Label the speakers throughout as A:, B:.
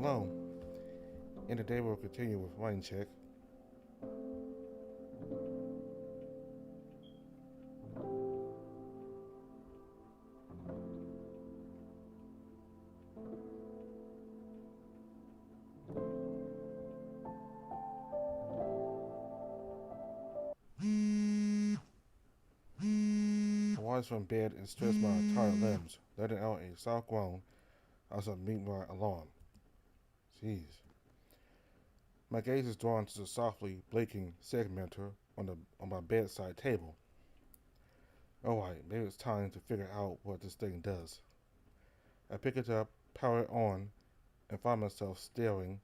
A: Hello, and today we'll continue with Raincheck. I rise from bed and stretch my tired limbs, letting out a soft groan as I meet my alarm. Jeez. My gaze is drawn to the softly blinking segmenter on my bedside table. Alright, maybe it's time to figure out what this thing does. I pick it up, power it on, and find myself staring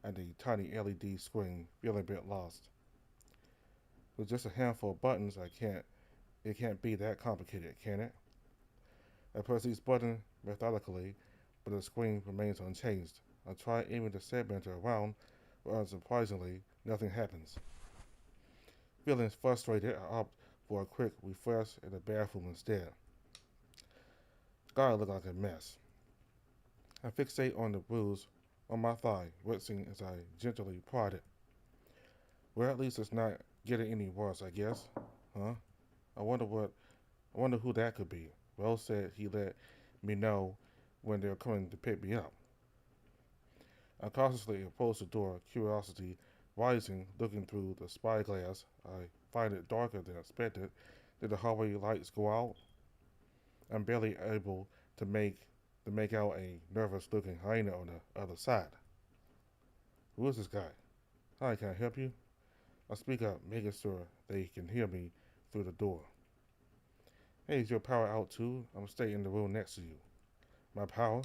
A: at the tiny LED screen, feeling a bit lost. With just a handful of buttons, it can't be that complicated, can it? I press each button methodically, but the screen remains unchanged. I try aiming the segmenter around, but unsurprisingly, nothing happens. Feeling frustrated, I opt for a quick refresh in the bathroom instead. God, I look like a mess. I fixate on the bruise on my thigh, wincing as I gently prod it. Well, at least it's not getting any worse, I guess. Huh? I wonder what. I wonder who that could be. Rose said he let me know when they're coming to pick me up. I cautiously approach the door, curiosity rising, looking through the spyglass. I find it darker than expected. Did the hallway lights go out? I'm barely able to make out a nervous-looking hyena on the other side. Who is this guy? Hi, can I help you? I speak up, making sure they can hear me through the door. Hey, is your power out too? I'm staying in the room next to you. My power?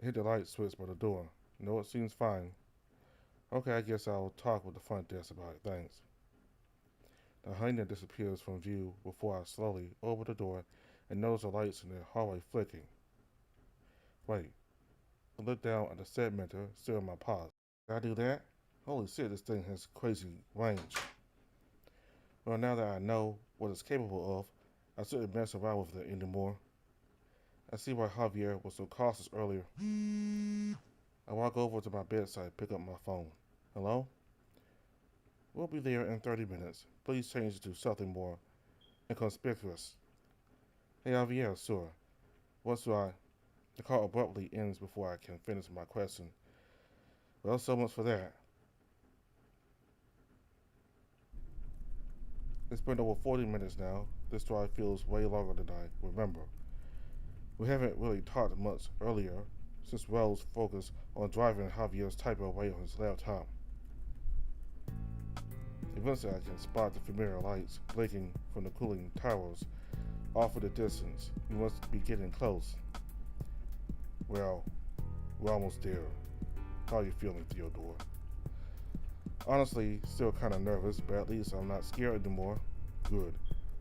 A: I hit the light switch by the door. No, it seems fine. Okay, I guess I'll talk with the front desk about it. Thanks. The hyena disappears from view before I slowly open the door and notice the lights in the hallway flicking. Wait. I look down at the segmenter, still in my paws. Did I do that? Holy shit, this thing has crazy range. Well, now that I know what it's capable of, I shouldn't mess around with it anymore. I see why Javier was so cautious earlier. I walk over to my bedside, pick up my phone. Hello? We'll be there in 30 minutes. Please change it to something more inconspicuous. Hey, Javier, sure. What should I? The call abruptly ends before I can finish my question. Well, so much for that. It's been over 40 minutes now. This drive feels way longer than I remember. We haven't really talked much earlier, since Wells focused on driving Javier's typo away on his laptop. Eventually I can spot the familiar lights blinking from the cooling towers off in the distance. We must be getting close. Well, we're almost there. How are you feeling, Theodore? Honestly, still kinda nervous, but at least I'm not scared anymore. Good.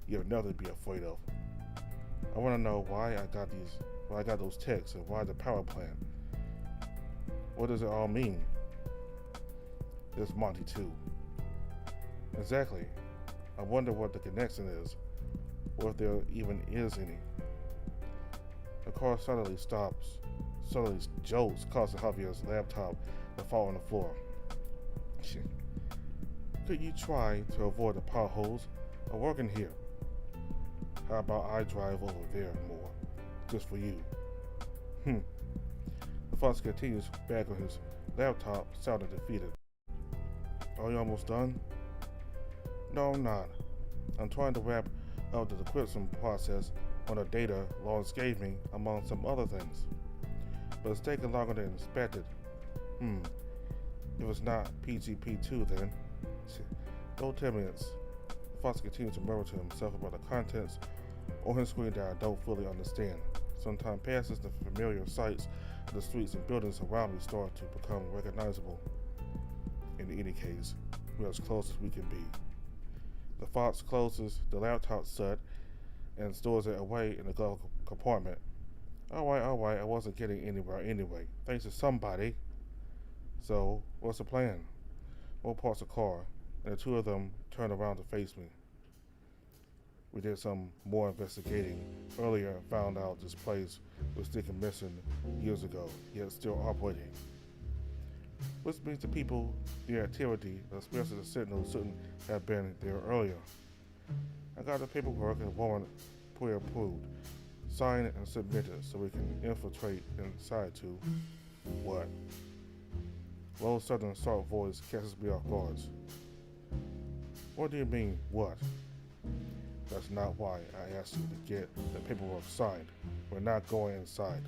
A: You have nothing to be afraid of. I wanna know why I got those texts and why the power plant. What does it all mean? There's Monty too. Exactly. I wonder what the connection is, or if there even is any. The car suddenly stops, suddenly jolts, causing Javier's laptop to fall on the floor. Shit. Could you try to avoid the potholes? I'm working here. How about I drive over there more, just for you? The fox continues back on his laptop, sounding defeated. Are you almost done? No, I'm not. I'm trying to wrap up the decryption process on the data Lawrence gave me, among some other things. But it's taking longer than expected. If it's not PGP2 then. Don't tell me it's. The fox continues to murmur to himself about the contents on his screen that I don't fully understand. Some time passes, the familiar sights of the streets and buildings around me start to become recognizable. In any case, we're as close as we can be. The fox closes the laptop shut and stores it away in the glove compartment. Alright, I wasn't getting anywhere anyway, thanks to somebody. So, what's the plan? We'll park the car, and the two of them turn around to face me. We did some more investigating earlier and found out this place was sticking missing years ago, yet still operating. which means the people, the activity, especially the Sentinels, shouldn't have been there earlier. I got the paperwork and warrant pre-approved, signed and submitted so we can infiltrate inside to what? Rose Southern sharp voice catches me off guard. What do you mean, what? That's not why I asked you to get the paperwork signed. We're not going inside.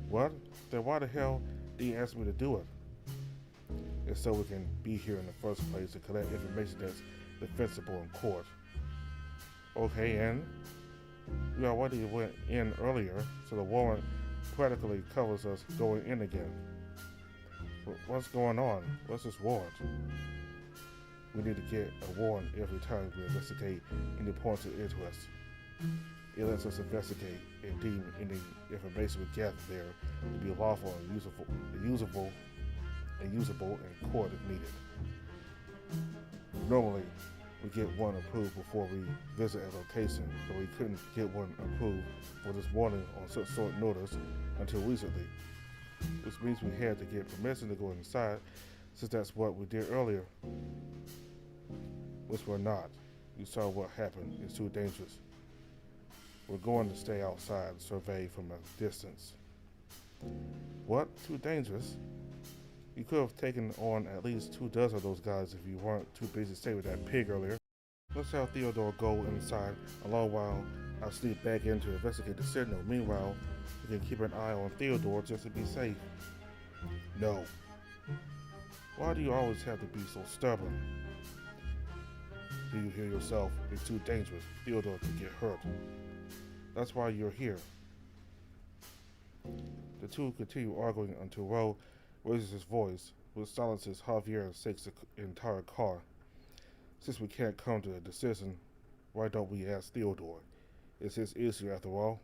A: What? Then why the hell did you ask me to do it? It's so we can be here in the first place to collect information that's defensible in court. Okay, and? We already went in earlier, so the warrant practically covers us going in again. What's going on? What's this warrant? We need to get a warrant every time we investigate any points of interest. It lets us investigate and deem any information we gather there to be lawful and usable in court if needed. Normally, we get one approved before we visit a location, but we couldn't get one approved for this morning on such short notice until recently, which means we had to get permission to go inside since that's what we did earlier, which we're not. You saw what happened. It's too dangerous. We're going to stay outside and survey from a distance. What? Too dangerous? You could have taken on at least 2 dozen of those guys if you weren't too busy staying with that pig earlier. Let's have Theodore go inside alone while I sneak back in to investigate the Sentinel. Meanwhile, we can keep an eye on Theodore just to be safe. No. Why do you always have to be so stubborn? Do you hear yourself? It's too dangerous. Theodore could get hurt. That's why you're here. The two continue arguing until Roe raises his voice, which silences Javier and shakes the entire car. Since we can't come to a decision, why don't we ask Theodore? It's his issue after all.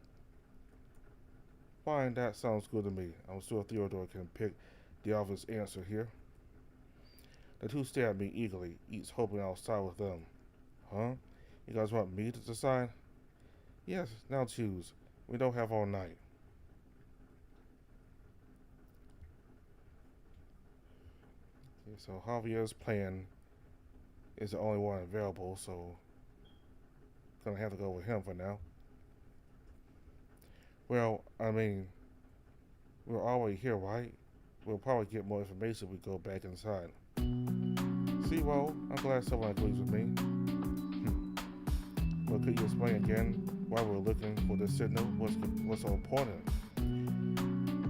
A: Fine, that sounds good to me. I'm sure Theodore can pick the obvious answer here. The two stare at me eagerly, each hoping I'll side with them. Huh? You guys want me to decide? Yes, now choose. We don't have all night. Okay, so Javier's plan is the only one available, so gonna have to go with him for now. Well, I mean, we're already here, right? We'll probably get more information if we go back inside. See, well, I'm glad someone agrees with me. Well, could you explain again why we're looking for this signal? What's so important?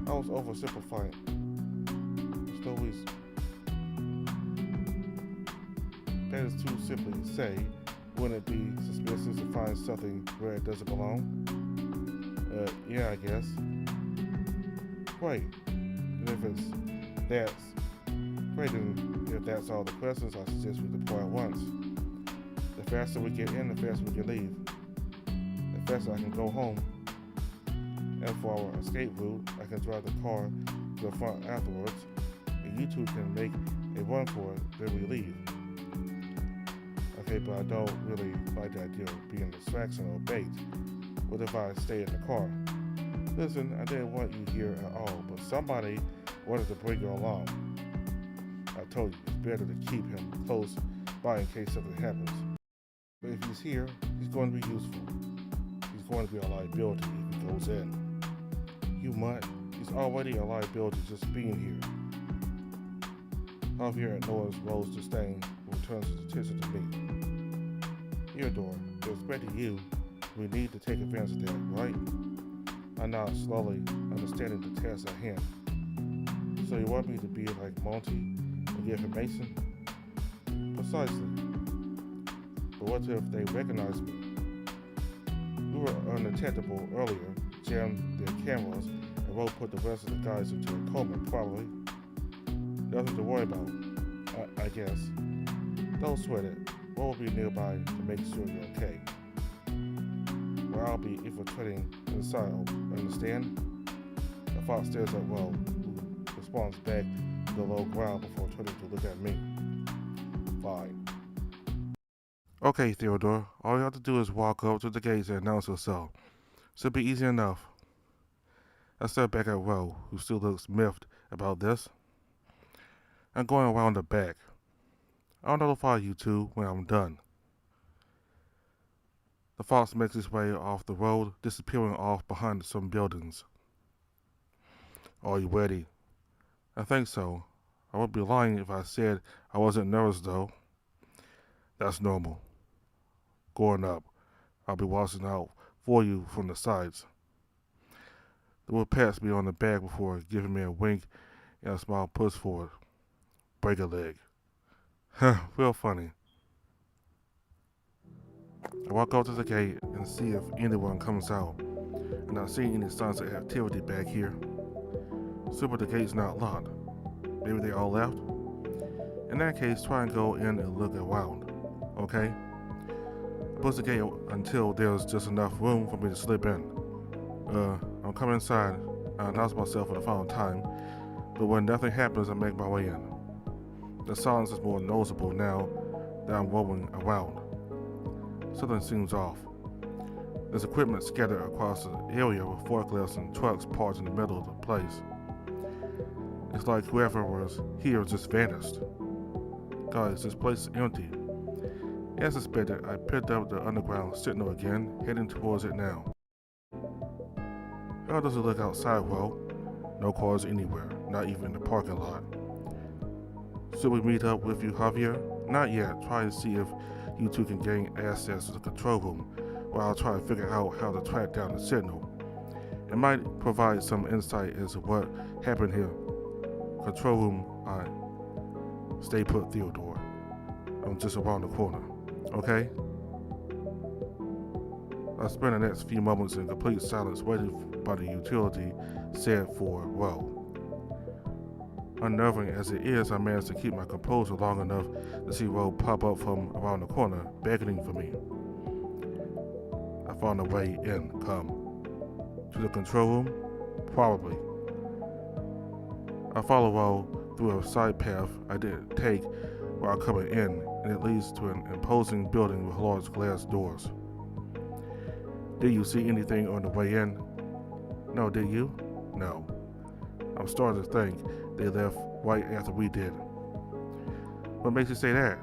A: I was oversimplifying. It's always that is too simply to say. Wouldn't it be suspicious to find something where it doesn't belong? Yeah, I guess. Great. And if that's all the questions, I suggest we depart at once. The faster we get in, the faster we can leave. The faster I can go home. And for our escape route, I can drive the car to the front afterwards, and you two can make a run for it, then we leave. Okay, but I don't really like the idea of being a distraction or bait. What if I stay in the car? Listen, I didn't want you here at all, but somebody wanted to bring you along. I told you, it's better to keep him close by in case something happens. But if he's here, he's going to be useful. He's going to be a liability if he goes in. You mutt, he's already a liability just being here. Javier ignores Rose disdain and returns his attention to me. Theodore, with respect to you, we need to take advantage of that, right? I nod slowly, understanding the task at hand. So you want me to be like Monty and get information? Precisely. But what if they recognize me? We were undetectable earlier, jammed their cameras, and Ro put the rest of the guys into a coma, probably. Nothing to worry about, I guess. Don't sweat it. Ro will be nearby to make sure you're okay. Where I'll be infiltrating inside, understand? The fox stares at Ro, who responds back to the low growl before turning to look at me. Fine. Okay, Theodore. All you have to do is walk up to the gates and announce yourself. Should be easy enough. I stare back at Ro, who still looks miffed about this. I'm going around the back. I'll notify you two when I'm done. The fox makes his way off the road, disappearing off behind some buildings. Are you ready? I think so. I would be lying if I said I wasn't nervous though. That's normal. Going up. I'll be watching out for you from the sides. The wolf pats me on the back before giving me a wink and a small push forward. Break a leg. Huh, real funny. I walk out to the gate and see if anyone comes out. I'm not seeing any signs of activity back here. Super, the gate's not locked. Maybe they all left? In that case, try and go in and look around. Okay? I push the gate until there's just enough room for me to slip in. I'm coming inside. I announce myself for the final time, but when nothing happens, I make my way in. The silence is more noticeable now that I'm roaming around. Something seems off. There's equipment scattered across the area with forklifts and trucks parked in the middle of the place. It's like whoever was here just vanished. Guys, this place is empty. As suspected, I picked up the underground signal again, heading towards it now. How does it look outside? Well, no cars anywhere, not even in the parking lot. Should we meet up with you, Javier? Not yet. Try to see if you two can gain access to the control room, while I'll try to figure out how to track down the signal. It might provide some insight as to what happened here. Control room, stay put, Theodore. I'm just around the corner. Okay? I spent the next few moments in complete silence waiting by the utility said for well. Unnerving as it is, I managed to keep my composure long enough to see Ro pop up from around the corner, beckoning for me. I found a way in. Come. To the control room? Probably. I follow Ro through a side path I didn't take while coming in, and it leads to an imposing building with large glass doors. Did you see anything on the way in? No, did you? No. I'm starting to think they left right after we did. What makes you say that?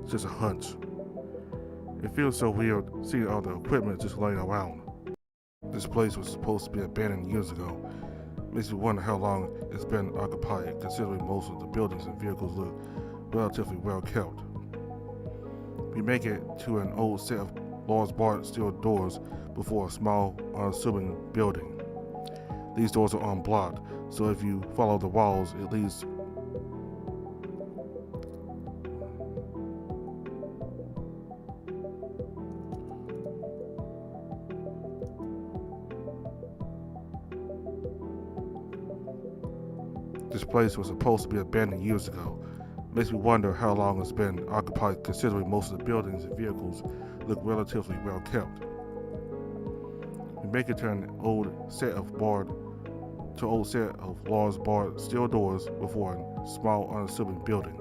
A: It's just a hunch. It feels so weird seeing all the equipment just laying around. This place was supposed to be abandoned years ago. Makes me wonder how long it's been occupied, considering most of the buildings and vehicles look relatively well kept. We make it to an old set of large barred steel doors before a small, unassuming building. These doors are unblocked, so if you follow the walls, it leads This place was supposed to be abandoned years ago. Makes me wonder how long it's been occupied, considering most of the buildings and vehicles look relatively well kept. We make it to an old set of large barred steel doors before a small, unassuming building.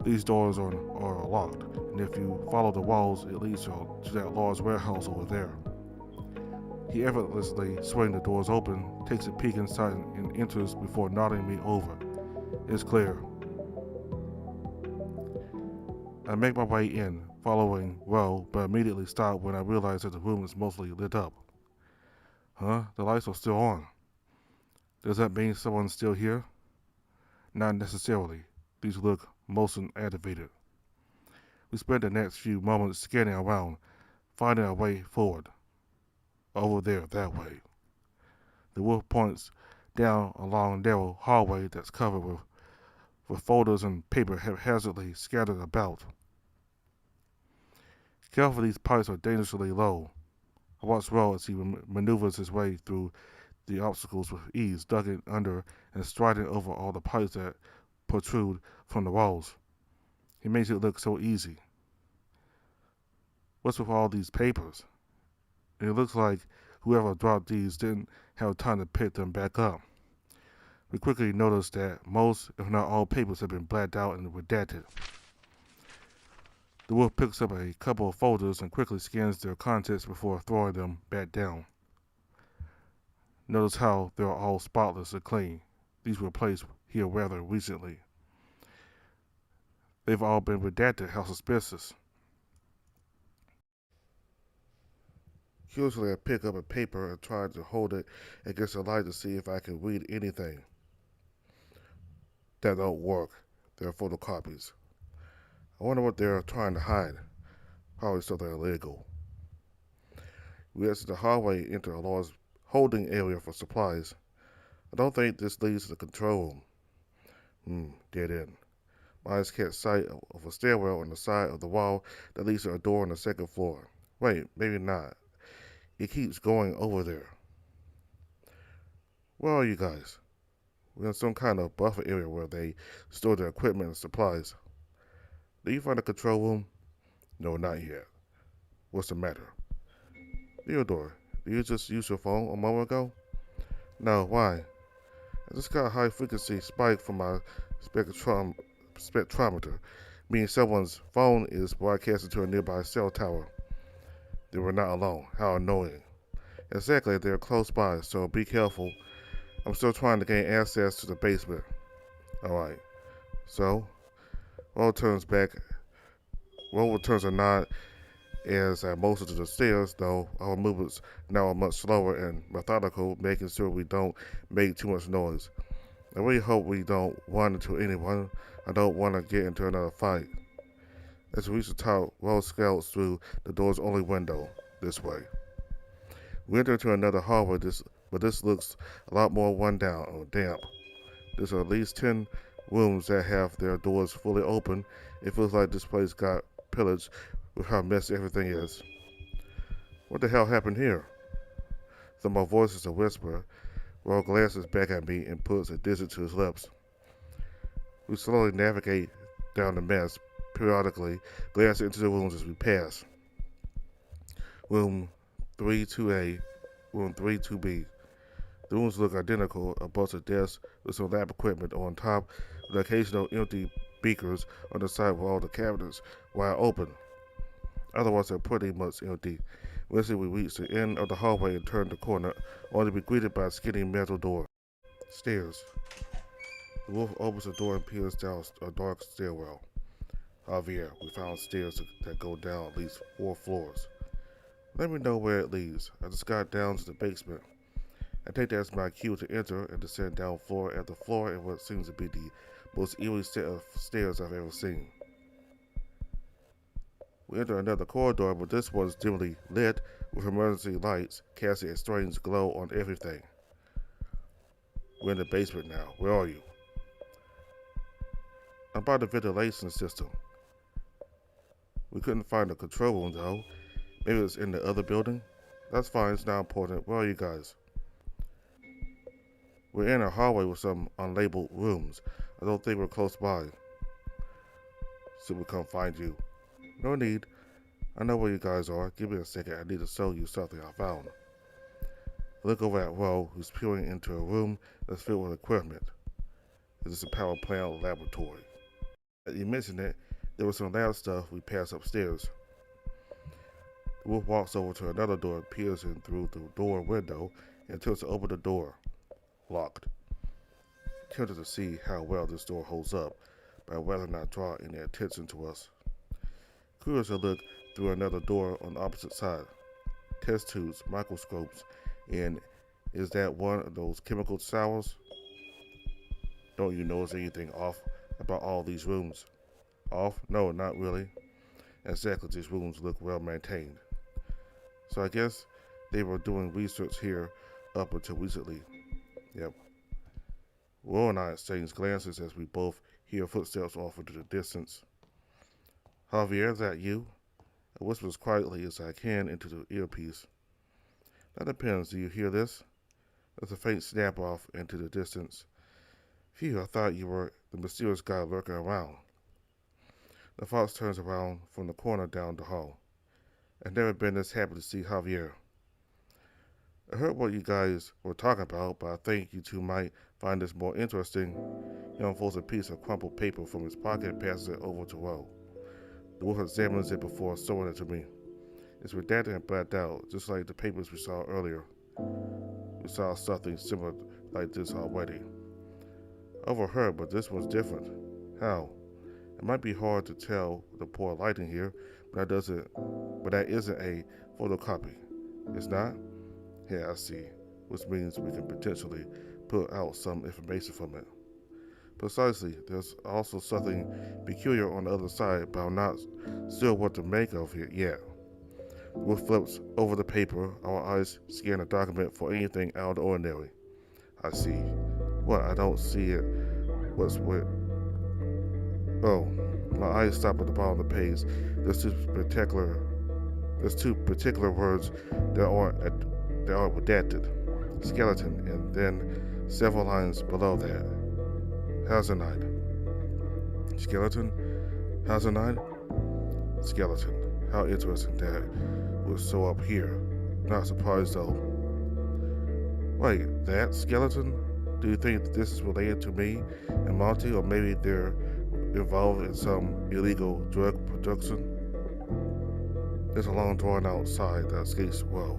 A: These doors are locked, and if you follow the walls, it leads to that large warehouse over there. He effortlessly swings the doors open, takes a peek inside, and enters before nodding me over. It's clear. I make my way in, following Ro, but immediately stop when I realize that the room is mostly lit up. Huh? The lights are still on. Does that mean someone's still here? Not necessarily. These look motion activated. We spend the next few moments scanning around, finding our way forward. Over there, that way. The wolf points down a long, narrow hallway that's covered with folders and paper haphazardly scattered about. Careful, these pipes are dangerously low. I watch Ro as he maneuvers his way through the obstacles with ease, ducking under and striding over all the pipes that protrude from the walls. He makes it look so easy. What's with all these papers? It looks like whoever dropped these didn't have time to pick them back up. We quickly notice that most, if not all, papers have been blacked out and redacted. The wolf picks up a couple of folders and quickly scans their contents before throwing them back down. Notice how they're all spotless and clean. These were placed here rather recently. They've all been redacted. How suspicious. Usually I pick up a paper and try to hold it against the light to see if I can read anything. That don't work. They're photocopies. I wonder what they're trying to hide. Probably something illegal. We exit the hallway into a large holding area for supplies. I don't think this leads to the control room. Dead end. My eyes catch sight of a stairwell on the side of the wall that leads to a door on the second floor. Wait, maybe not. It keeps going over there. Where are you guys? We're in some kind of buffer area where they store their equipment and supplies. Do you find the control room? No, not yet. What's the matter? Theodore, did you just use your phone a moment ago? No, why? I just got a high frequency spike from my spectrometer, meaning someone's phone is broadcasting to a nearby cell tower. They were not alone. How annoying. Exactly, they're close by, so be careful. I'm still trying to gain access to the basement. Alright, so, Roll turns back. Roll returns a nod as I motion to the stairs, though our movements now are much slower and methodical, making sure we don't make too much noise. I really hope we don't run into anyone. I don't want to get into another fight. As we reach the top, Roll scouts through the door's only window. This way. We enter into another hallway, but this looks a lot more run down or damp. There's at least 10 rooms that have their doors fully open. It feels like this place got pillaged with how messy everything is. What the hell happened here? So my voice is a whisper. Roll glances back at me and puts a digit to his lips. We slowly navigate down the mess, periodically glancing into the rooms as we pass. Room 32A, Room 32B. The rooms look identical, a bunch of desks with some lab equipment on top, with occasional empty beakers on the side with all the cabinets wide open. Otherwise, they're pretty much empty. Eventually, we reach the end of the hallway and turn the corner, only to be greeted by a skinny metal door. Stairs. The wolf opens the door and peers down a dark stairwell. Javier, we found stairs that go down at least 4 floors. Let me know where it leads. I just got down to the basement. I take that as my cue to enter and descend down floor after floor in what seems to be the most eerie set of stairs I've ever seen. We enter another corridor, but this one's dimly lit with emergency lights casting a strange glow on everything. We're in the basement now. Where are you? I'm by the ventilation system. We couldn't find the control room though. Maybe it's in the other building? That's fine, it's not important. Where are you guys? We're in a hallway with some unlabeled rooms. I don't think we're close by. Should we come find you? No need. I know where you guys are. Give me a second. I need to show you something I found. I look over at Ro, who's peering into a room that's filled with equipment. Is this a power plant or laboratory? As you mentioned it, there was some lab stuff we passed upstairs. The wolf walks over to another door, peers in through the door window, and attempts to open the door. Locked. Tempted to see how well this door holds up, but I'd rather not draw any attention to us. Curious to look through another door on the opposite side. Test tubes, microscopes, and is that one of those chemical showers? Don't you notice anything off about all these rooms? Off? No, not really. Exactly, these rooms look well maintained. So I guess they were doing research here up until recently. Yep. Will and I exchange glances as we both hear footsteps off into the distance. Javier, is that you? I whisper as quietly as I can into the earpiece. That depends. Do you hear this? There's a faint snap off into the distance. Phew, I thought you were the mysterious guy lurking around. The fox turns around from the corner down the hall. I've never been this happy to see Javier. I heard what you guys were talking about, but I think you two might find this more interesting. He unfolds a piece of crumpled paper from his pocket and passes it over to Ro. The wolf examines it before showing it to me. It's redacted and blacked out, just like the papers we saw earlier. We saw something similar like this already. Overheard, but this one's different. How? It might be hard to tell with the poor lighting here, but that isn't a photocopy. It's not? Yeah, I see. Which means we can potentially put out some information from it. Precisely. There's also something peculiar on the other side, but I'm not sure what to make of it yet. Wolf flips over the paper. Our eyes scan the document for anything out of the ordinary. I see. What? I don't see it. What's with? Oh, my eyes stop at the bottom of the page. There's two particular. There's two particular words that aren't redacted. Skeleton, and then several lines below that. Hazanite. Skeleton? Hazanite? Skeleton. How interesting that was so up here. Not surprised though. Wait, that skeleton? Do you think that this is related to me and Monty, or maybe they're involved in some illegal drug production? There's a long drawn out sigh that escapes well.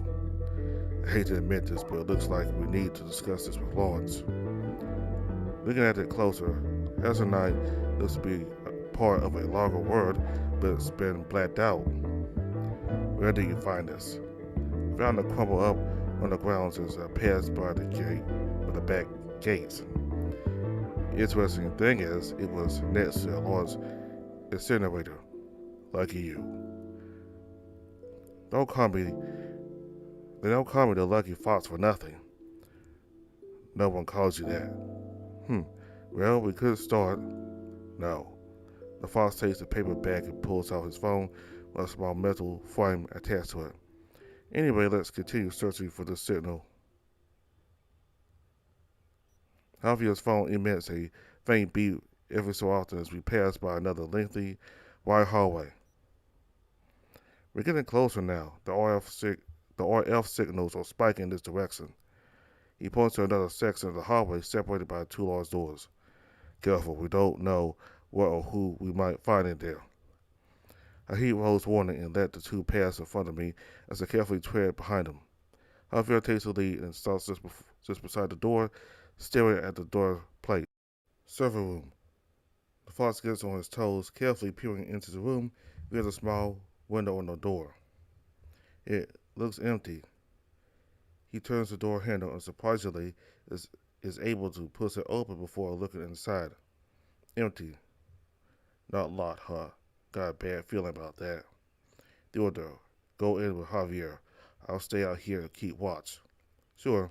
A: I hate to admit this, but it looks like we need to discuss this with Lawrence. Looking at it closer, Hazanite looks to be part of a longer word, but it's been blacked out. Where do you find this? I found it crumpled up on the ground as I passed by the back gates. The interesting thing is, it was next to a large incinerator. Lucky you. They don't call me the Lucky Fox for nothing. No one calls you that. Well, we could start. No. The fox takes the paper bag and pulls out his phone with a small metal frame attached to it. Anyway, let's continue searching for the signal. Javier's phone emits a faint beep every so often as we pass by another lengthy, wide hallway. We're getting closer now. The RF signals are spiking in this direction. He points to another section of the hallway separated by two large doors. Careful, we don't know what or who we might find in there. I heed Rose's warning and let the two pass in front of me as I carefully tread behind them. Javier takes the lead and stops just beside the door, staring at the door plate. Server room. The fox gets on his toes, carefully peering into the room via the small window on the door. It looks empty. He turns the door handle and surprisingly is able to push it open before looking inside. Empty. Not locked, huh? Got a bad feeling about that. Theodore, go in with Javier. I'll stay out here to keep watch. Sure.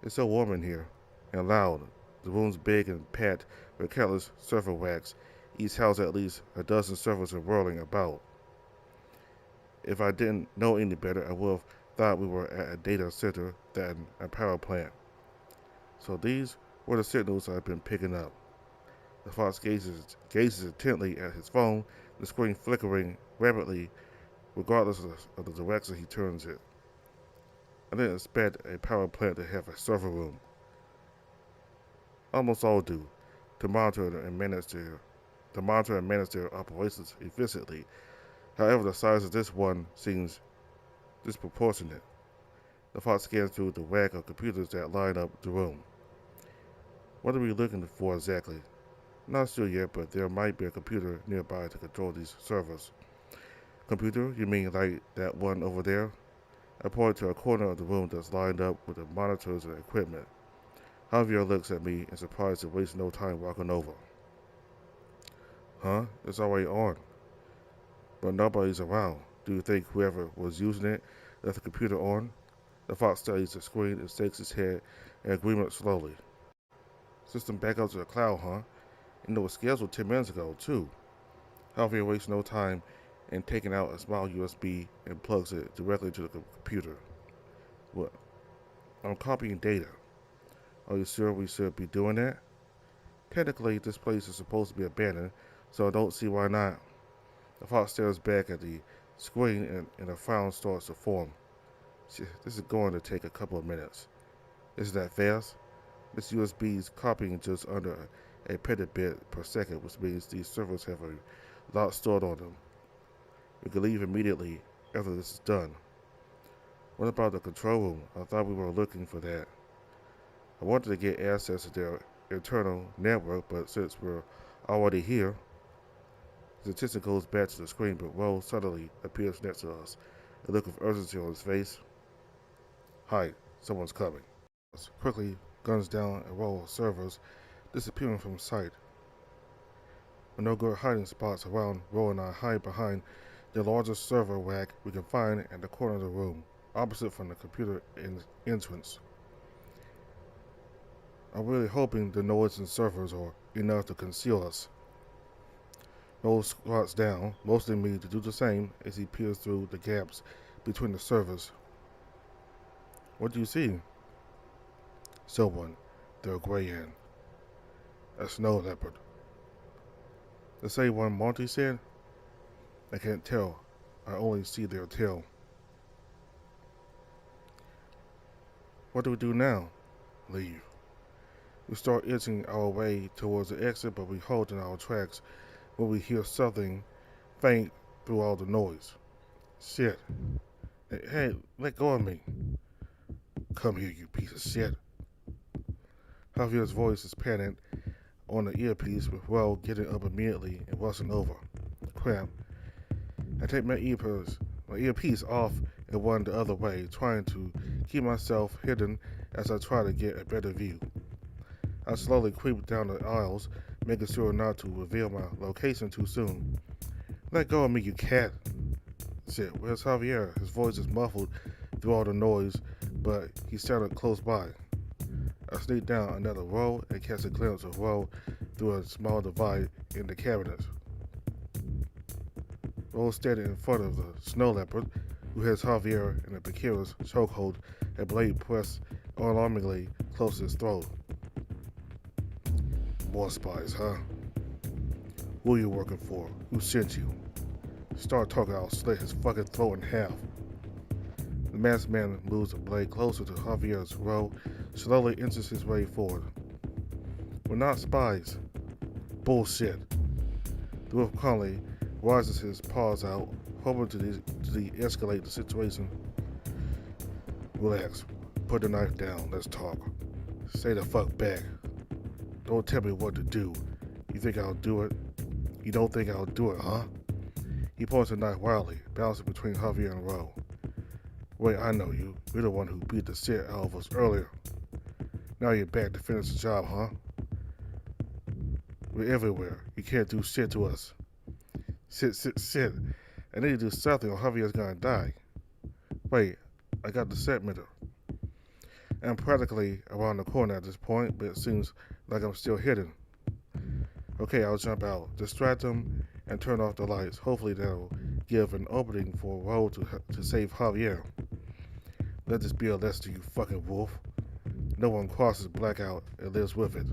A: It's so warm in here, and loud. The room's big and packed with countless server racks. Each house at least a dozen servers are whirling about. If I didn't know any better, I would have thought we were at a data center than a power plant. So these were the signals I've been picking up. The fox gazes intently at his phone, the screen flickering rapidly regardless of the direction he turns it. I didn't expect a power plant to have a server room. Almost all do, to monitor and manage their operations efficiently. However, the size of this one seems disproportionate. The fox scans through the rack of computers that line up the room. What are we looking for exactly? Not sure yet, but there might be a computer nearby to control these servers. Computer? You mean like that one over there? I point to a corner of the room that's lined up with the monitors and equipment. Javier looks at me in surprise and wastes no time walking over. Huh? It's already on. But nobody's around. Do you think whoever was using it left the computer on? The fox studies the screen and shakes his head in agreement slowly. System back up to the cloud, huh? And it was scheduled 10 minutes ago, too. Javier wastes no time in taking out a small USB and plugs it directly to the computer. What? I'm copying data. Are you sure we should be doing that? Technically, this place is supposed to be abandoned, so I don't see why not. The fox stares back at the screen and a frown starts to form. This is going to take a couple of minutes. Isn't that fast? This USB is copying just under a petabit per second, which means these servers have a lot stored on them. We can leave immediately after this is done. What about the control room? I thought we were looking for that. I wanted to get access to their internal network, but since we're already here, his attention goes back to the screen, but Ro suddenly appears next to us, a look of urgency on his face. Hi, someone's coming. Quickly guns down and Ro servers, disappearing from sight. With no good hiding spots around, Ro and I hide behind the largest server rack we can find at the corner of the room, opposite from the computer entrance. I'm really hoping the noise and servers are enough to conceal us. Ro squats down, motioning me to do the same as he peers through the gaps between the servers. What do you see? Someone. They're gray in. A snow leopard. The same one Monty said? I can't tell. I only see their tail. What do we do now? Leave. We start inching our way towards the exit, but we halt in our tracks when we hear something faint through all the noise. Shit. Hey, let go of me. Come here, you piece of shit. Javier's voice is panicked on the earpiece, with Ro getting up immediately and rushing over. Crap. I take my earpiece off and run the other way, trying to keep myself hidden as I try to get a better view. I slowly creep down the aisles, making sure not to reveal my location too soon. Let go of me, you cat. Shit, where's Javier? His voice is muffled through all the noise, but he sounded close by. I sneak down another row and catch a glimpse of Ro through a small divide in the cabinets. Ro standing in front of the snow leopard, who has Javier in a precarious chokehold, a blade pressed alarmingly close to his throat. More spies, huh? Who are you working for? Who sent you? Start talking, I'll slit his fucking throat in half. The masked man moves the blade closer to Javier's Ro, slowly inches his way forward. We're not spies. Bullshit. The wolf calmly rises his paws out, hoping to de-escalate the situation. Relax. Put the knife down. Let's talk. Stay the fuck back. Don't tell me what to do. You think I'll do it? You don't think I'll do it, huh? He points the knife wildly, bouncing between Javier and Ro. Wait, I know you. You're the one who beat the shit out of us earlier. Now you're back to finish the job, huh? We're everywhere. You can't do shit to us. Shit. I need to do something or Javier's gonna die. Wait, I got the set meter. I'm practically around the corner at this point, but it seems like I'm still hidden. Okay, I'll jump out, distract him, and turn off the lights. Hopefully that'll give an opening for Ro to save Javier. Let this be a lesson to you, fucking wolf. No one crosses blackout and lives with it.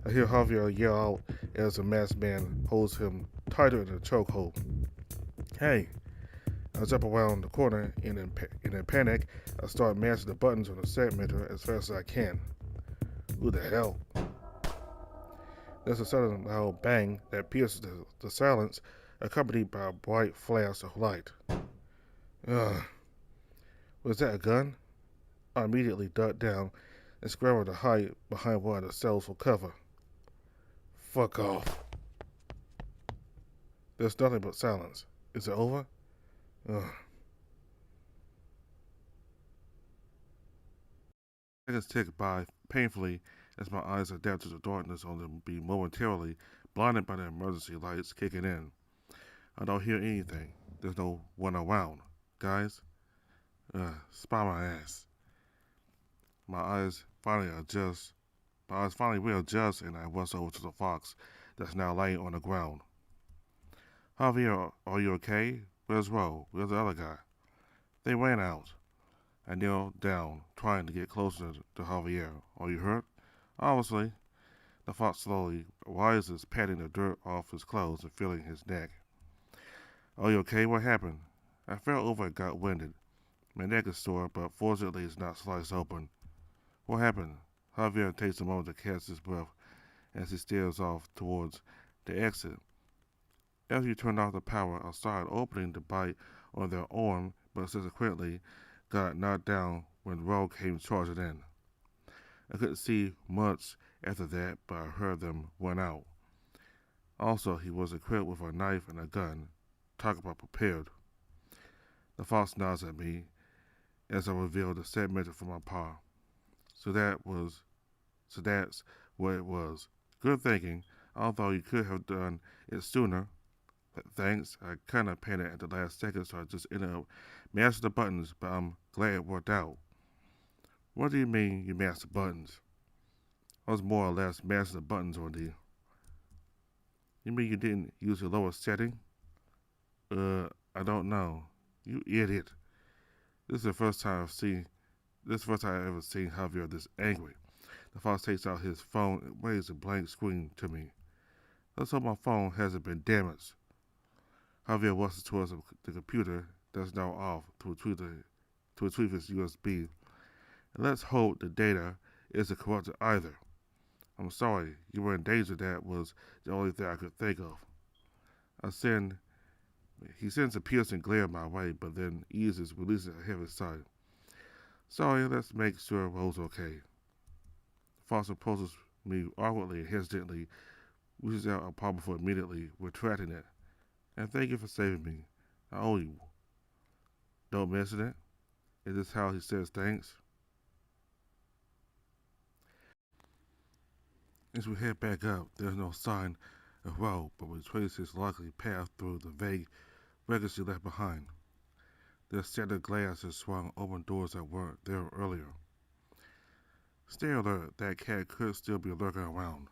A: I hear Javier yell out as the masked man holds him tighter in the chokehold. Hey! I jump around the corner and in a panic, I start mashing the buttons on the set meter as fast as I can. Who the hell? There's a sudden loud bang that pierces the silence, accompanied by a bright flash of light. Ugh. Was that a gun? I immediately ducked down and scrambled to hide behind one of the cells for cover. Fuck off. There's nothing but silence. Is it over? Ugh. Seconds tick by painfully as my eyes adapt to the darkness, only to be momentarily blinded by the emergency lights kicking in. I don't hear anything. There's no one around. Guys? Spy my ass. My eyes finally readjust and I rush over to the fox that's now laying on the ground. Javier, are you okay? Where's Ro? Where's the other guy? They ran out. I kneel down, trying to get closer to Javier. Are you hurt? Obviously. The fox slowly rises, patting the dirt off his clothes and feeling his neck. Are you okay? What happened? I fell over and got winded. My neck is sore, but fortunately it's not sliced open. What happened? Javier takes a moment to catch his breath as he stares off towards the exit. After you turned off the power, I started opening the bite on their arm, but subsequently got knocked down when Ro came charging in. I couldn't see much after that, but I heard them run out. Also, he was equipped with a knife and a gun. Talk about prepared. The fox nods at me as I reveal the set measure for my paw. So that's what it was. Good thinking, although you could have done it sooner. Thanks, I kinda panicked at the last second, so I just ended up mashing the buttons, but I'm glad it worked out. What do you mean you mashed the buttons? I was more or less mashing the buttons on the. You mean you didn't use the lower setting? I don't know. You idiot. This is the first time I've ever seen Javier this angry. The fox takes out his phone and waves a blank screen to me. Let's hope my phone hasn't been damaged. Javier rushes towards the computer that's now off to retrieve his USB. And let's hope the data isn't corrupted either. I'm sorry, you were in danger. That was the only thing I could think of. He sends a piercing glare my way, but then eases, releasing a heavy sigh. Sorry, let's make sure Rose okay. The fox approaches me awkwardly and hesitantly, reaches out a palm for immediately retracting it. And thank you for saving me. I owe you. Don't mention it. Is this how he says thanks? As we head back up, there's no sign of road, but we trace his likely path through the vague wreckage he left behind. There's shattered glass that swung open doors that weren't there earlier. Stay alert, that cat could still be lurking around.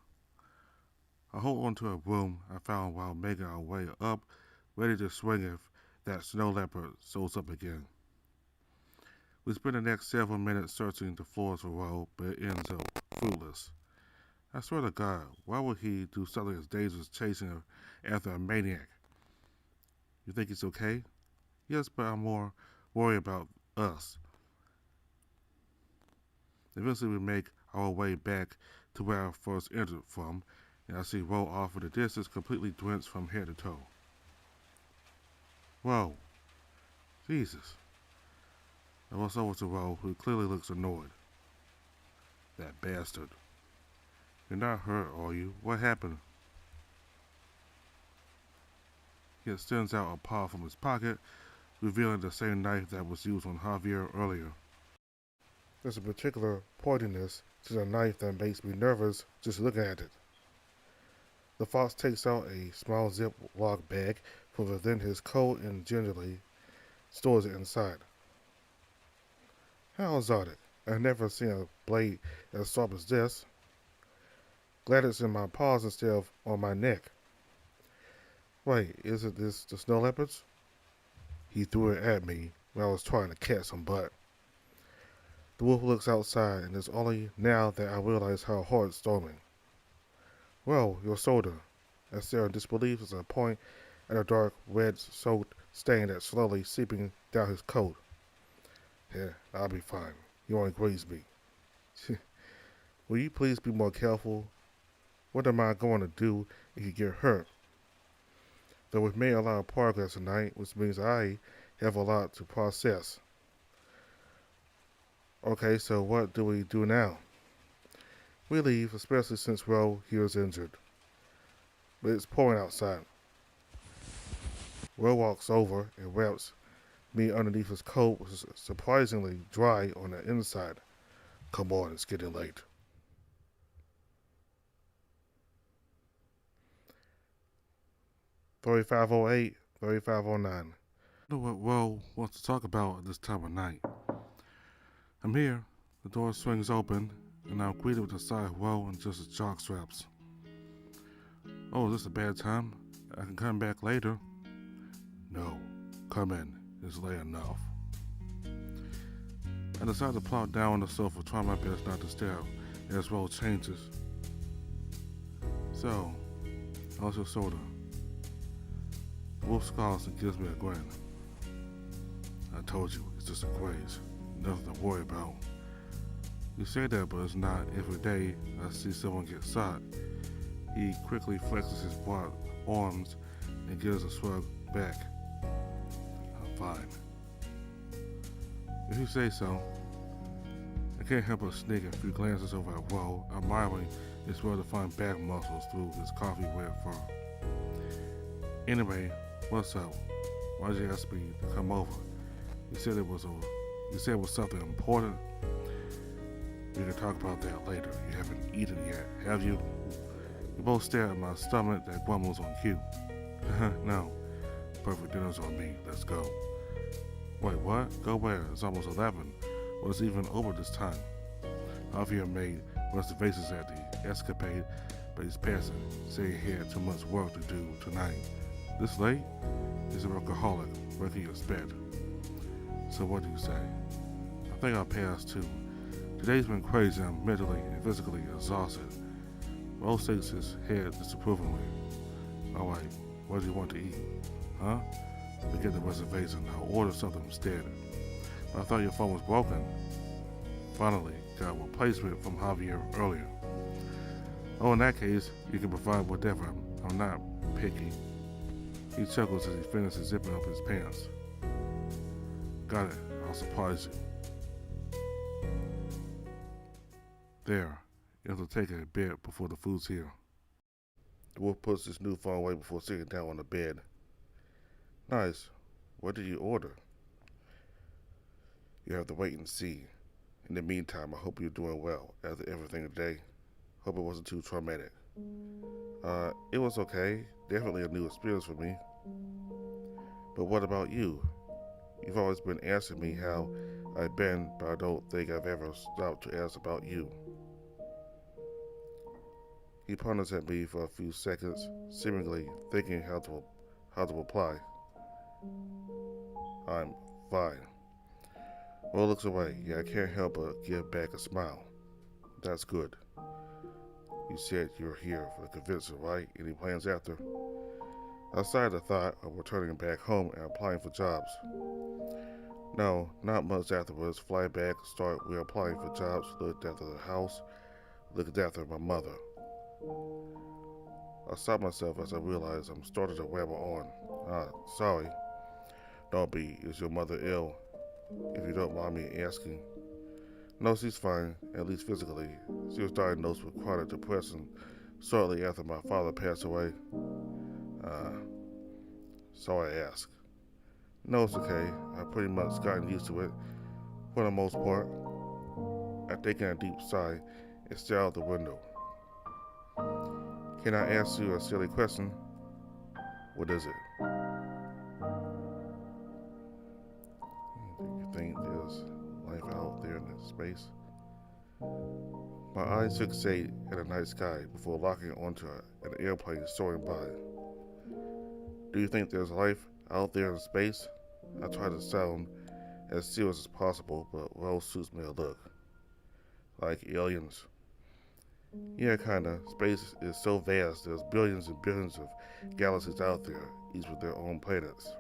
A: I hold onto a broom I found while making our way up, ready to swing if that snow leopard shows up again. We spend the next several minutes searching the floors for Ro, but it ends up fruitless. I swear to God, why would he do something as dangerous as chasing after a maniac? You think he's okay? Yes, but I'm more worried about us. Eventually we make our way back to where I first entered from, and I see Ro off in the distance, completely drenched from head to toe. Whoa. Jesus. I walk over to Ro, who clearly looks annoyed. That bastard. You're not hurt, are you? What happened? He extends out a paw from his pocket, revealing the same knife that was used on Javier earlier. There's a particular pointiness to the knife that makes me nervous just looking at it. The fox takes out a small Ziploc bag from within his coat and gingerly stores it inside. How exotic. I've never seen a blade as sharp as this. Glad it's in my paws instead of on my neck. Wait, isn't this the snow leopards? He threw it at me when I was trying to catch some butt. The wolf looks outside, and it's only now that I realize how hard it's storming. Well, your shoulder. I stare in disbelief as I point at a dark red soaked stain that's slowly seeping down his coat. Yeah, I'll be fine. You only grazed me. Will you please be more careful? What am I going to do if you get hurt? Though we've made a lot of progress tonight, which means I have a lot to process. Okay, so what do we do now? We leave, especially since Ro here is injured. But it's pouring outside. Ro walks over and wraps me underneath his coat, which is surprisingly dry on the inside. Come on, it's getting late. "3508, 3509. I know what Ro wants to talk about at this time of night. I'm here. The door swings open, and I'm greeted with a sigh of Ro and just his jock straps. Oh, is this a bad time? I can come back later. No, come in. It's late enough. I decide to plop down on the sofa, trying my best not to stare as Ro changes. So, how's your soda? Wolf scowls and gives me a grin. I told you, it's just a graze. Nothing to worry about. You say that, but it's not. Every day I see someone get shot. He quickly flexes his broad arms and gives a shrug back. I'm fine. If you say so. I can't help but sneak a few glances over at Woe, admiring his well-defined back muscles through his coffee-red fur. Anyway, what's up? Why'd you ask me to come over? You said it was something important. We can talk about that later. You haven't eaten yet, have you? We both stare at my stomach that grumbles on cue. No. Perfect dinner's on me. Let's go. Wait, what? Go where? It's almost 11. Well, it's even over this time. Javier made reservations at the escapade, but he's passing. Said he had too much work to do tonight. This late? He's a workaholic. What can you expect? So what do you say? I think I'll pass too. Today's been crazy. I'm mentally and physically exhausted. Rose shakes his head disapprovingly. Alright, what do you want to eat? Huh? Forget the reservation. I'll order something instead. I thought your phone was broken. Finally, got a replacement from Javier earlier. Oh, in that case, you can provide whatever. I'm not picky. He chuckles as he finishes zipping up his pants. Got it. I'll surprise you. There. You have to take it a bit before the food's here. The wolf puts his new phone away before sitting down on the bed. Nice. What did you order? You have to wait and see. In the meantime, I hope you're doing well after everything today. Hope it wasn't too traumatic. It was okay. Definitely a new experience for me. But what about you? You've always been asking me how I've been, but I don't think I've ever stopped to ask about you. He ponders at me for a few seconds, seemingly thinking how to reply. I'm fine. Will looks away. Yeah, I can't help but give back a smile. That's good. You said you're here for the convention, right? Any plans after? Outside the thought of returning back home and applying for jobs. No, not much afterwards. Fly back, start reapplying for jobs, looked after the house, looked after my mother. I stopped myself as I realized I'm starting to ramble on. Sorry. Don't be. Is your mother ill? If you don't mind me asking. No, she's fine, at least physically. She was diagnosed with chronic depression shortly after my father passed away. So I asked. No, it's okay. I've pretty much gotten used to it, for the most part. I take in a deep sigh and stare out the window. Can I ask you a silly question? What is it? Do you think there's life out there in space? My eyes fixate at a night sky before locking onto an airplane soaring by. Do you think there's life out there in space? I try to sound as serious as possible, but Rose shoots me a look. Like aliens. Yeah, kinda. Space is so vast, there's billions and billions of galaxies out there, each with their own planets.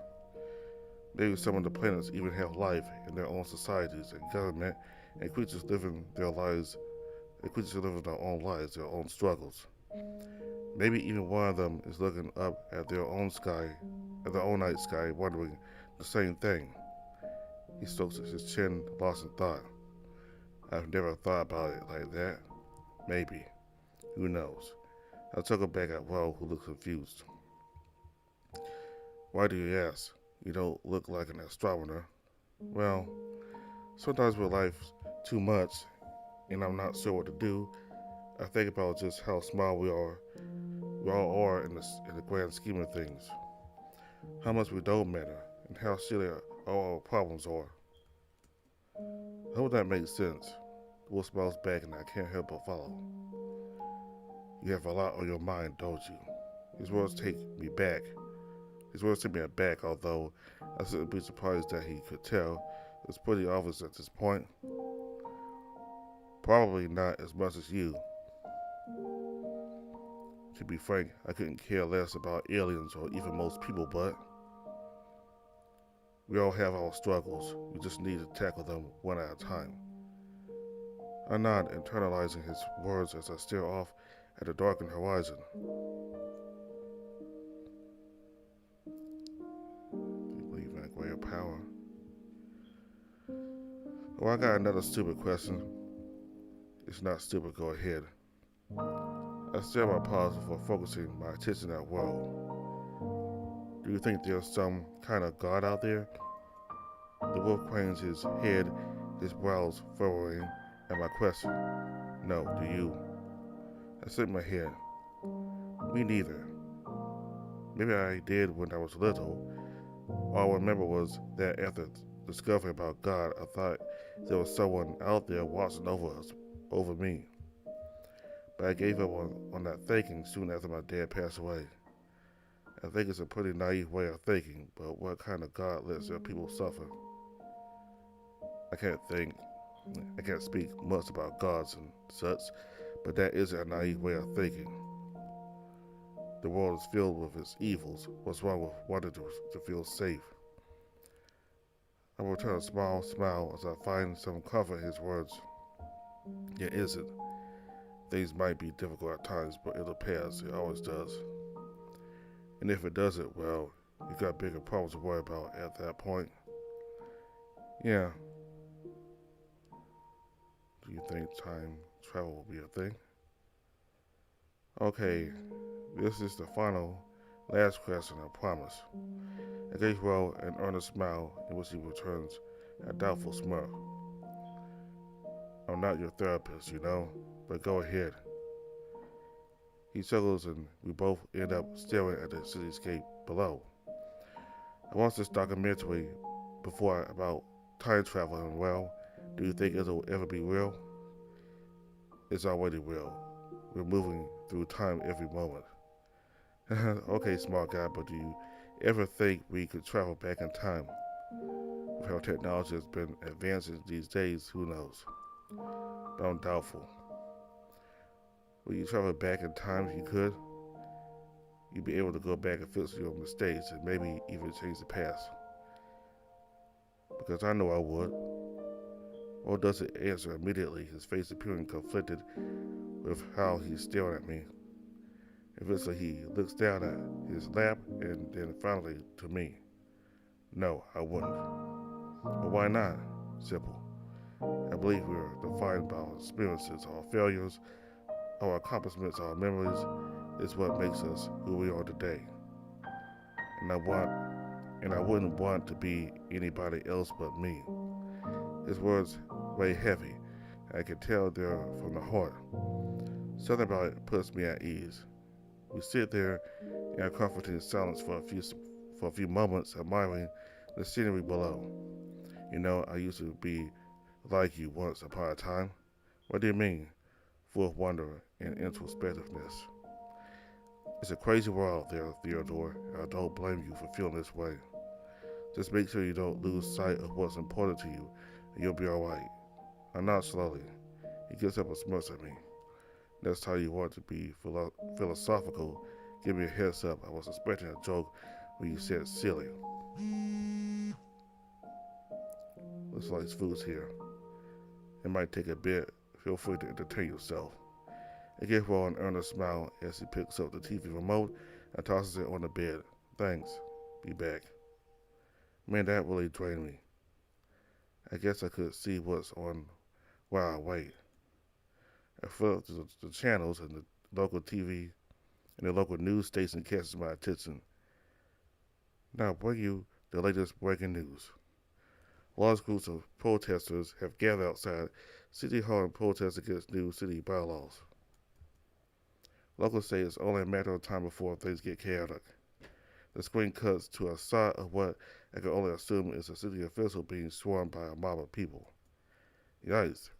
A: Maybe some of the planets even have life in their own societies and government, and creatures living their lives, their own lives, their own struggles. Maybe even one of them is looking up at their own night sky, wondering the same thing. He strokes his chin, lost in thought. I've never thought about it like that. Maybe. Who knows? I took him back at Will, who looked confused. Why do you ask? You don't look like an astronomer. Well, sometimes with life too much, and I'm not sure what to do, I think about just how small we all are in the grand scheme of things. How much we don't matter, and how silly all our problems are. I hope that makes sense. Will smiles back and I can't help but follow. You have a lot on your mind, don't you? His words take me aback, although I shouldn't be surprised that he could tell. It's pretty obvious at this point. Probably not as much as you. To be frank, I couldn't care less about aliens or even most people, but we all have our struggles. We just need to tackle them one at a time. I nod, internalizing his words as I stare off at the darkened horizon. Do you believe in a greater power? Oh, I got another stupid question. It's not stupid, go ahead. I stare at my paws before focusing my attention at world. Do you think there's some kind of God out there? The wolf cranes his head, his brows furrowing at my question. No, do you? I shook my head. Me neither. Maybe I did when I was little. All I remember was that after discovering about God, I thought there was someone out there watching over us, over me. But I gave up on that thinking soon after my dad passed away. I think it's a pretty naive way of thinking, but what kind of God lets their people suffer? I can't think, I can't speak much about gods and such, but that isn't a naive way of thinking. The world is filled with its evils. What's wrong with wanting to feel safe? I return a small smile as I find some comfort in his words. It isn't. Things might be difficult at times, but it'll pass. It always does. And if it doesn't, well, you got bigger problems to worry about at that point. Yeah. Do you think time travel will be a thing? Okay, this is the final, last question, I promise. I gave Will an earnest smile in which he returns a doubtful smirk. I'm not your therapist, you know, but go ahead. He chuckles and we both end up staring at the cityscape below. I watched this documentary before about time travel and well, do you think it'll ever be real? It's already real. We're moving through time every moment. Okay, smart guy, but do you ever think we could travel back in time? With how technology has been advancing these days, who knows? But I'm doubtful. Would you travel back in time if you could? You'd be able to go back and fix your mistakes and maybe even change the past. Because I know I would. Or doesn't answer immediately, his face appearing conflicted with how he's staring at me. Eventually he looks down at his lap and then finally to me. No, I wouldn't. But why not? Simple. I believe we are defined by our experiences, our failures, our accomplishments, our memories is what makes us who we are today. And I wouldn't want to be anybody else but me. His words weigh heavy. I can tell they're from the heart. Something about it puts me at ease. We sit there in a comforting silence for a few moments, admiring the scenery below. You know, I used to be like you once upon a time. What do you mean? Full of wonder and introspectiveness. It's a crazy world out there, Theodore, and I don't blame you for feeling this way. Just make sure you don't lose sight of what's important to you, and you'll be alright. I nod slowly. He gets up and smirks at me. Next time you want to be philosophical, give me a heads up. I was expecting a joke when you said silly. Looks like food's here. It might take a bit. Feel free to entertain yourself. I give Will an earnest smile as he picks up the TV remote and tosses it on the bed. Thanks. Be back. Man, that really drained me. I guess I could see what's on while I wait. I flip to the channels and the local TV and the local news station catches my attention. Now bring you the latest breaking news. Large groups of protesters have gathered outside City Hall in protest against new city bylaws. Locals say it's only a matter of time before things get chaotic. The screen cuts to a shot of what I can only assume is a city official being swarmed by a mob of people. Yikes.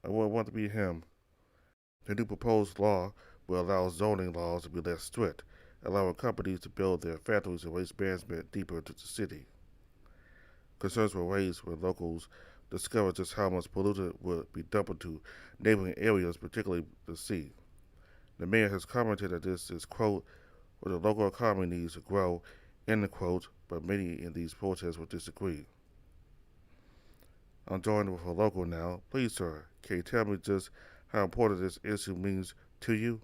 A: I wouldn't want to be him. The new proposed law will allow zoning laws to be less strict, allowing companies to build their factories and waste management deeper into the city. Concerns were raised when locals discovered just how much pollutant would be dumped into neighboring areas, particularly the sea. The mayor has commented that this is, quote, where the local economy needs to grow, end quote, but many in these protests will disagree. I'm joined with a local now. Please, sir, can you tell me just how important this issue means to you?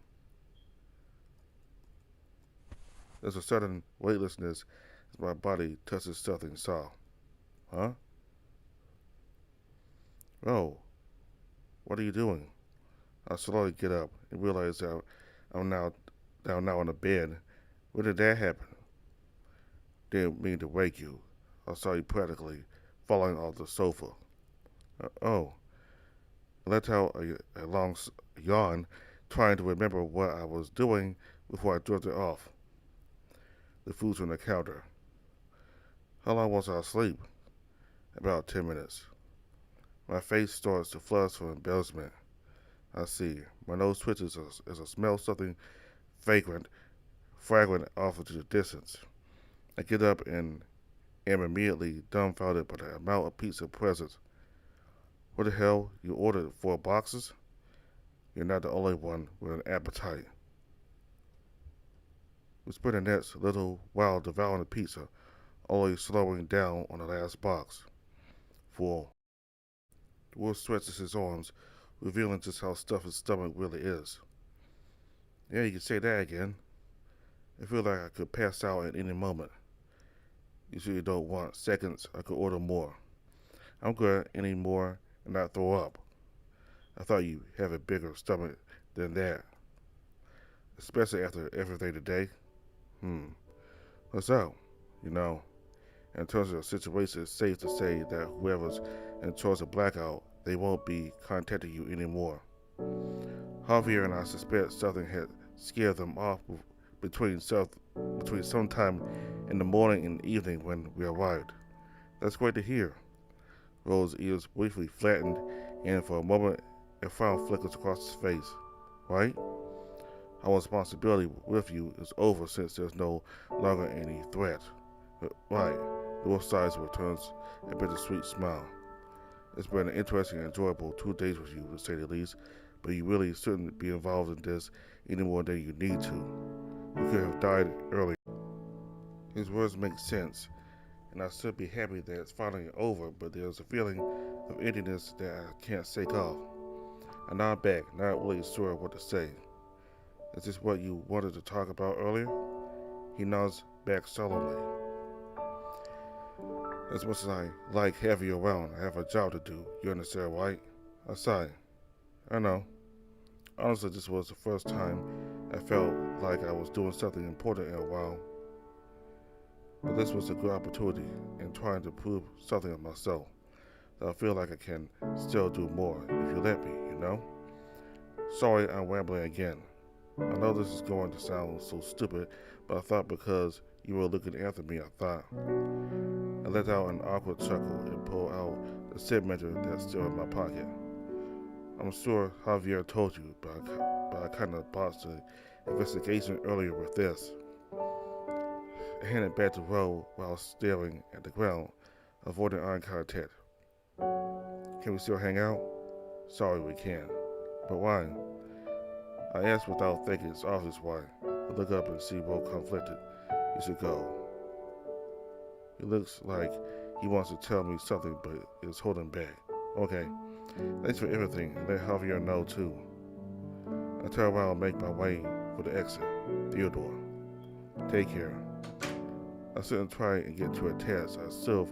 A: There's a sudden weightlessness as my body touches something soft. Huh? Oh, what are you doing? I slowly get up and realize that I'm now down now on the bed. Where did that happen? Didn't mean to wake you. I saw you practically falling off the sofa. Oh, I let out a long yawn, trying to remember what I was doing before I drifted off. The food's on the counter. How long was I asleep? About 10 minutes. My face starts to flush from embarrassment. I see. My nose twitches as I smell something fragrant off into the distance. I get up and am immediately dumbfounded by the amount of pizza present. What the hell? You ordered 4 boxes? You're not the only one with an appetite. We spent the next little while devouring the pizza, only slowing down on the last box. Full. Wolf stretches his arms, revealing just how stuffed his stomach really is. Yeah, you can say that again. I feel like I could pass out at any moment. You sure you don't want seconds? I could order more. I'm good anymore and not throw up. I thought you have a bigger stomach than that, especially after everything today. What's up? You know, in terms of the situation, it's safe to say that whoever's in charge of blackout, they won't be contacting you anymore. Javier and I suspect something had scared them off between sometime in the morning and evening when we arrived. That's great to hear. Rose's ears briefly flattened, and for a moment a frown flickers across his face. Right? Our responsibility with you is over since there's no longer any threat. Right. Both sides returns a bittersweet smile. It's been an interesting and enjoyable 2 days with you, to say the least, but you really shouldn't be involved in this any more than you need to. You could have died earlier. His words make sense, and I should be happy that it's finally over, but there's a feeling of emptiness that I can't shake off. I nod back, not really sure what to say. Is this what you wanted to talk about earlier? He nods back solemnly. As much as I like having you around, I have a job to do. You understand, right? I sigh. I know. Honestly, this was the first time I felt like I was doing something important in a while. But this was a good opportunity in trying to prove something of myself. That I feel like I can still do more if you let me, you know? Sorry, I'm rambling again. I know this is going to sound so stupid, but I thought because you were looking after me, I thought. I let out an awkward chuckle and pulled out the cent measure that's still in my pocket. I'm sure Javier told you, but I kind of botched the investigation earlier with this. I handed back to Ro while staring at the ground, avoiding eye contact. Can we still hang out? Sorry, we can. But why? I asked without thinking. It's obvious why. I look up and see Ro conflicted. You should go. He looks like he wants to tell me something, but is holding back. Okay. Thanks for everything, and let Javier know too. I turn around and make my way for the exit. Theodore. Take care. I shouldn't try and get too attached. I still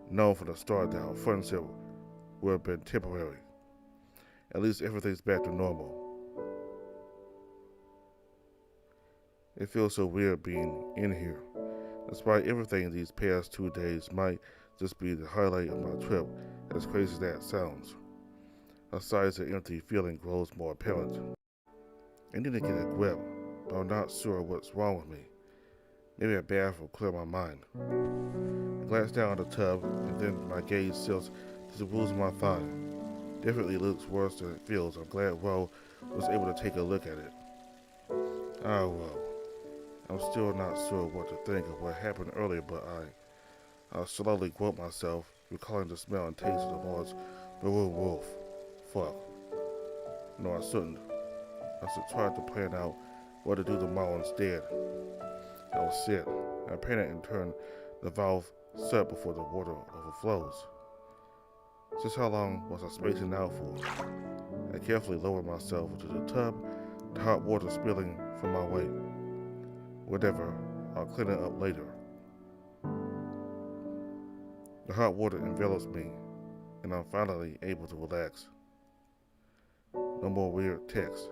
A: known from the start that our friendship would have been temporary. At least everything's back to normal. It feels so weird being in here. Despite everything, these past 2 days might just be the highlight of my trip, as crazy as that sounds. A size of empty feeling grows more apparent. I need to get a grip, but I'm not sure what's wrong with me. Maybe a bath will clear my mind. I glance down at the tub, and then my gaze shifts to the bruise on my thigh. Definitely looks worse than it feels. I'm glad Ro was able to take a look at it. Ah, well. I'm still not sure what to think of what happened earlier, but I slowly groped myself, recalling the smell and taste of the large maroon wolf. Fuck. No, I shouldn't. I should try to plan out what to do tomorrow instead. I was sick. I panicked and turned the valve shut before the water overflows. Just how long was I spacing out for? I carefully lowered myself into the tub, the hot water spilling from my weight. Whatever, I'll clean it up later. The hot water envelops me, and I'm finally able to relax. No more weird texts.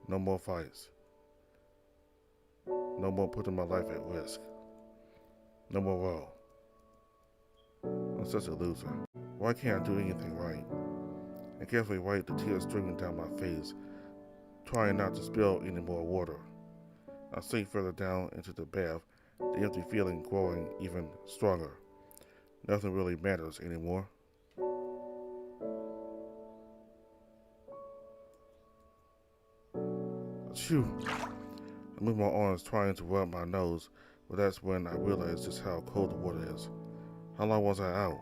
A: No more fights. No more putting my life at risk. No more woe. I'm such a loser. Why can't I do anything right? I carefully wipe the tears streaming down my face, trying not to spill any more water. I sink further down into the bath, the empty feeling growing even stronger. Nothing really matters anymore. Phew. I move my arms trying to rub my nose, but that's when I realize just how cold the water is. How long was I out?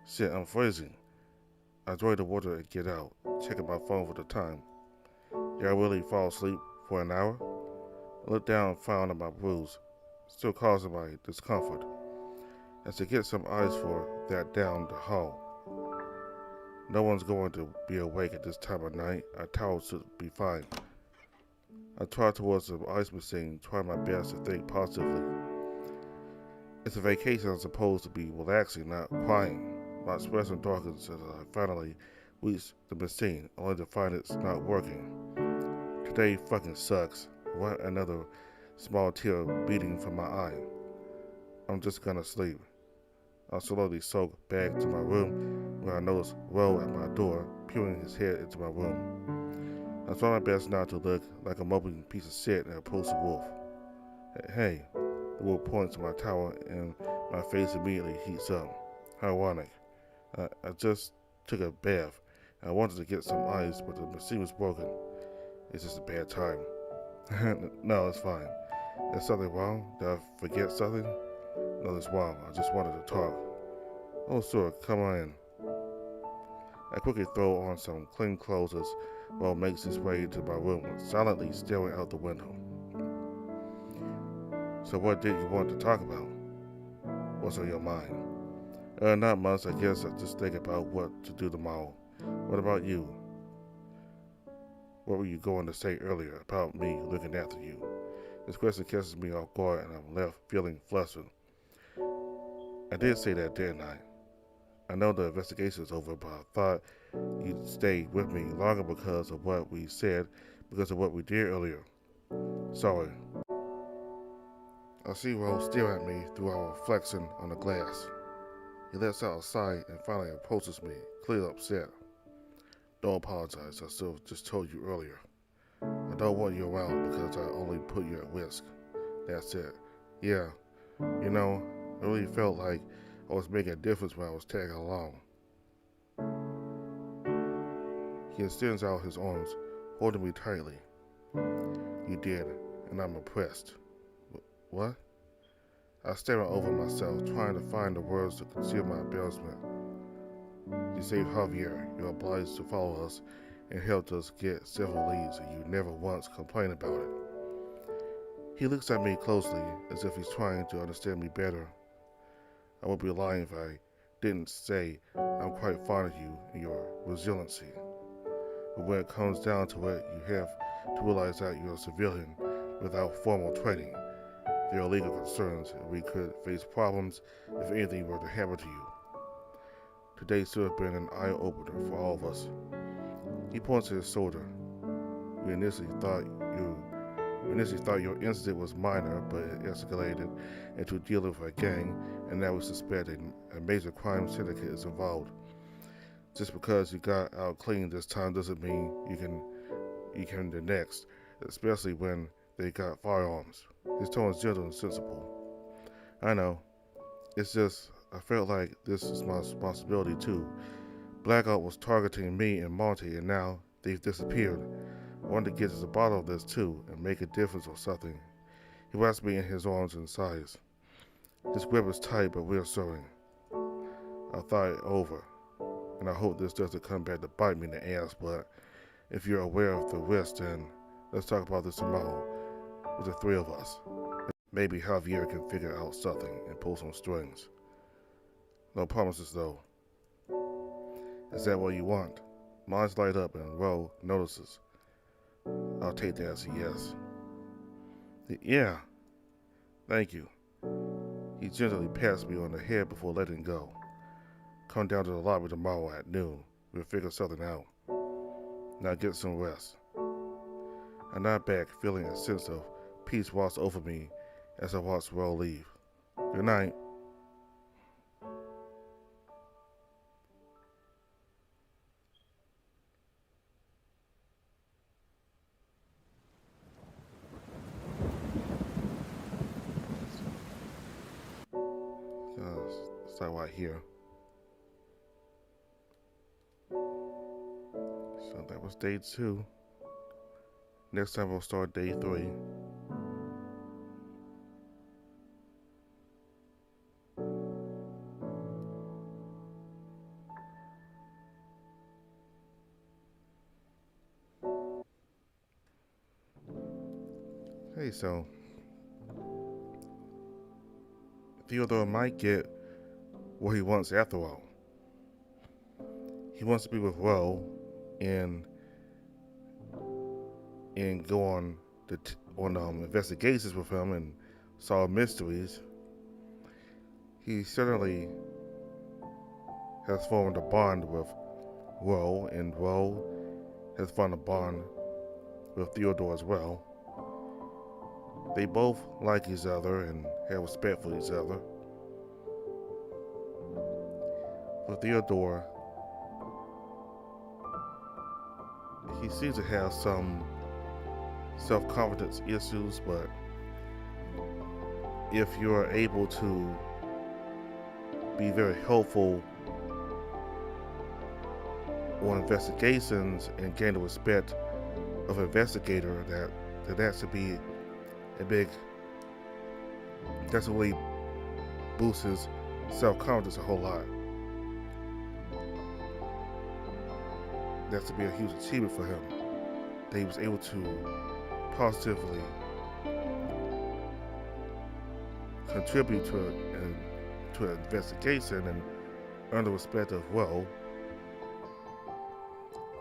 A: Shit, I'm freezing. I enjoy the water and get out, checking my phone for the time. Did I really fall asleep for an hour? I looked down and found my bruise, still causing my discomfort. As I get some ice for that down the hall. No one's going to be awake at this time of night. A towel should be fine. I trot towards the ice machine, trying my best to think positively. It's a vacation I'm supposed to be relaxing, not crying. My expression darkens as I finally reach the machine, only to find it's not working. Today fucking sucks. What? Another small tear beating from my eye. I'm just gonna sleep. I slowly soak back to my room when I notice Ro at my door, peering his head into my room. I try my best not to look like a moping piece of shit and approach the wolf. Hey, the wolf points to my towel and my face immediately heats up. How ironic. I just took a bath. I wanted to get some ice, but the machine was broken. It's just a bad time. No, it's fine. Is something wrong? Did I forget something? No, it's wrong. I just wanted to talk. Oh, sure, come on in. I quickly throw on some clean clothes as Ro makes his way into my room, silently staring out the window. So what did you want to talk about? What's on your mind? Not much. I guess I just think about what to do tomorrow. What about you? What were you going to say earlier about me looking after you? This question catches me off guard and I'm left feeling flustered. I did say that, didn't I? I know the investigation is over, but I thought you'd stay with me longer because of what we said, because of what we did earlier. Sorry. I see Rose stare at me through our reflection on the glass. He lets out a sigh and finally approaches me, clearly upset. Don't apologize, I still just told you earlier. I don't want you around because I only put you at risk. That's it. Yeah, you know, I really felt like I was making a difference when I was tagging along. He extends out his arms, holding me tightly. You did, and I'm impressed. What? I stare over myself, trying to find the words to conceal my embarrassment. You saved Javier, you're obliged to follow us, and helped us get several leads, and you never once complained about it. He looks at me closely, as if he's trying to understand me better. I would be lying if I didn't say I'm quite fond of you and your resiliency. But when it comes down to it, you have to realize that you're a civilian without formal training. There are legal concerns, and we could face problems if anything were to happen to you. Today should have been an eye-opener for all of us. He points to his shoulder. We initially thought your incident was minor, but it escalated into dealing with a gang, and now we suspect a major crime syndicate is involved. Just because you got out clean this time doesn't mean you can the next, especially when they got firearms. His tone is gentle and sensible. I know. It's just, I felt like this is my responsibility too. Blackout was targeting me and Monty, and now they've disappeared. I wanted to get to the bottom of this too and make a difference or something. He wraps me in his arms and sighs. This grip is tight but reassuring. I thought it over, and I hope this doesn't come back to bite me in the ass, but if you're aware of the risk, then let's talk about this tomorrow with the three of us. Maybe Javier can figure out something and pull some strings. No promises though. Is that what you want? My eyes light up and Ro notices. I'll take that as a yes. Yeah. Thank you. He gently pats me on the head before letting go. Come down to the lobby tomorrow at noon. We'll figure something out. Now get some rest. I nod back, feeling a sense of peace wash over me as I watch Will leave. Good night. Start right here. So that was day 2. Next time we'll start day 3. Hey, so Theodore might get what he wants after all. He wants to be with Ro and go on investigations with him and solve mysteries. He certainly has formed a bond with Ro, and Ro has formed a bond with Theodore as well. They both like each other and have respect for each other. For Theodore, he seems to have some self-confidence issues, but if you're able to be very helpful on investigations and gain the respect of an investigator, that should be a big, that's really boosts his self-confidence a whole lot. That should be a huge achievement for him, that he was able to positively contribute to an investigation and earn the respect of Ro.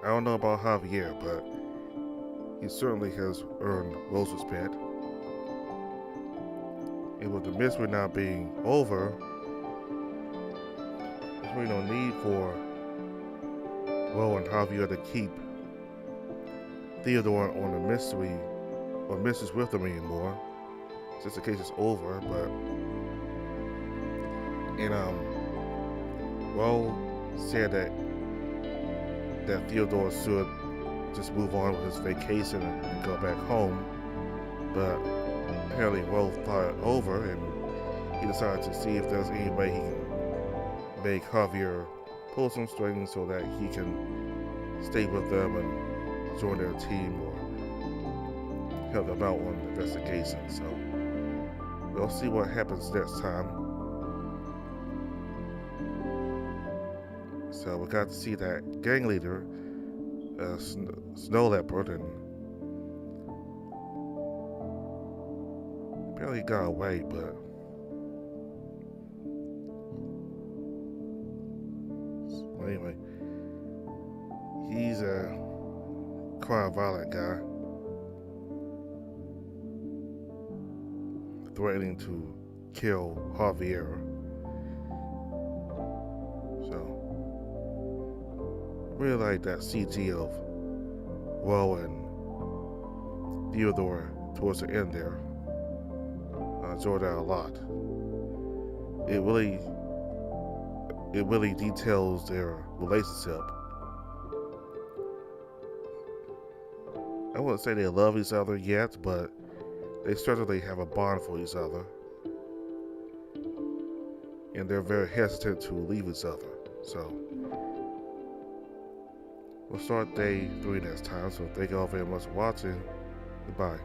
A: I don't know about Javier, but he certainly has earned Ro's respect. And with the mystery now being over, there's really no need for Ro and Javier to keep Theodore on a mystery or mysteries with them anymore, since the case is over. But Ro said that Theodore should just move on with his vacation and go back home, but apparently Ro thought it over and he decided to see if there's any way he can make Javier pull some strings so that he can stay with them and join their team or help them out on the investigation. So we'll see what happens next time. So we got to see that gang leader, Snow Leopard, and barely got away, but anyway, he's a quite violent guy, threatening to kill Javier. So really like that CG of Ro and Theodore towards the end there. I enjoyed that a lot. It really details their relationship. I wouldn't say they love each other yet, but they certainly have a bond for each other. And they're very hesitant to leave each other. So we'll start day 3 next time. So thank you all very much for watching. Goodbye.